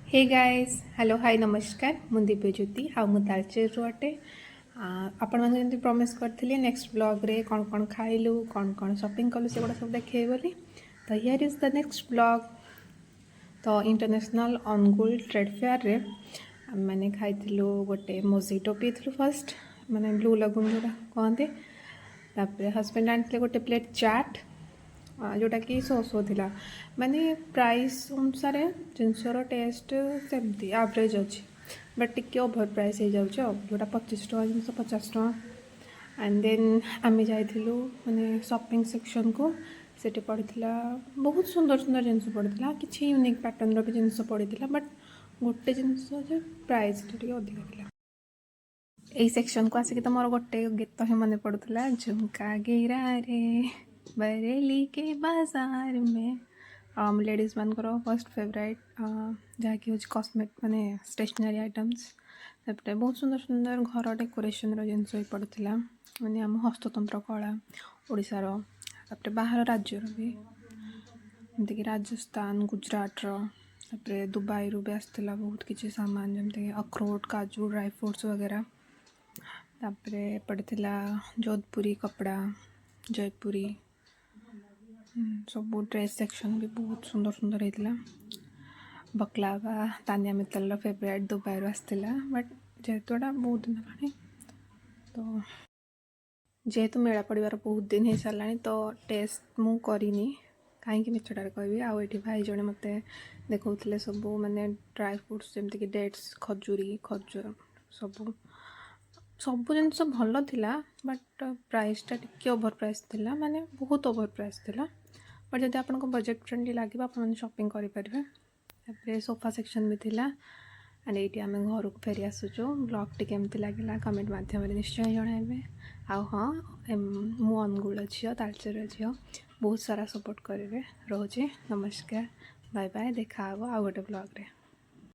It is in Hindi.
हे गाइस हेलो हाय नमस्कार मु दिव्यज्योति आउ मु तालचेर अटे आपण मैंने जमी प्रमिश करी नेक्स्ट ब्लॉग रे कौन कौन खाइलु कौन कौन शॉपिंग कलु से सब देखे बोली तो here is the next blog. तो इंटरनेशनल अनुगुल ट्रेड फेयर रे मैंने खाइलु गोटे मोजिटो पीलु फर्स्ट माने ब्लू लगुन जोटा कहते तापर हजबैंड आनी गोटे प्लेट चाट जोटा कि सो थिला माने प्राइस अनुसार जिनसर टेस्ट सेमती एवरेज अच्छी बट टिके ओभर प्राइस हो जाऊँ जोटा 25 टका जिन 50 टका एंड देन आम जाइलु माने शॉपिंग सेक्शन को सेठी पड़ता बहुत सुंदर सुंदर जिनस पड़ता किसी यूनिक पैटर्न भी जिनस पड़ता बट गोटे जिनस प्राइस टे अधिक था। यही सेक्शन को आसिक तो मोर गोटे गीत ही मन पड़ूला झुमका गिरा रे बरेली के बाजार में लेडीज मानकर फर्स्ट फेवरेट जहाँकि हूँ कस्मेट माने स्टेशनरी आइटम्स तापर बहुत सुंदर सुंदर घर डेकोरेशन जिनस भी पड़ता माने आम हस्ततंत्र कला ओडिशार तापर बाहर राज्यर भी जमीक राजस्थान गुजरात तापर दुबई रू भी आसला बहुत किसी सामान जमीक अखरोट काजू ड्राई फ्रूट्स वगैरह तापर पड़ता जोधपुरी कपड़ा जयपुरी सब ड्रेस सेक्शन भी बहुत सुंदर सुंदर होता बकलावा तानिया मित्तल फेवरेट दुबई आसला बट जेहेतु बहुत दिन है तो जेहेतु मेला पड़ार बहुत दिन हो सारा तो टेस्ट मु करनी कहीं मिछटार कहबी आउ ये भाई जड़े मत देखते सब माने ड्राई फ्रूट्स जमीक डेट्स खजूरी खजूर सब सब जिनस भल था बट प्राइसटा टी ओभर प्राइस थिला माने बहुत ओभर प्राइस थिला बट जब आप बजेट फ्रेंडली लगे आप शॉपिंग करेंगे सोफा सेक्शन भी थिला एंड ये आम घर को फेरी आसुचु ब्लॉग टी केमती लगे कमेंट मध्यम निश्चय जन आ हाँ मु अनुगुल झील तालचेर झील बहुत सारा सपोर्ट करेंगे रोचे नमस्कार बाय बाय देखा आउ गोटे ब्लॉग रे।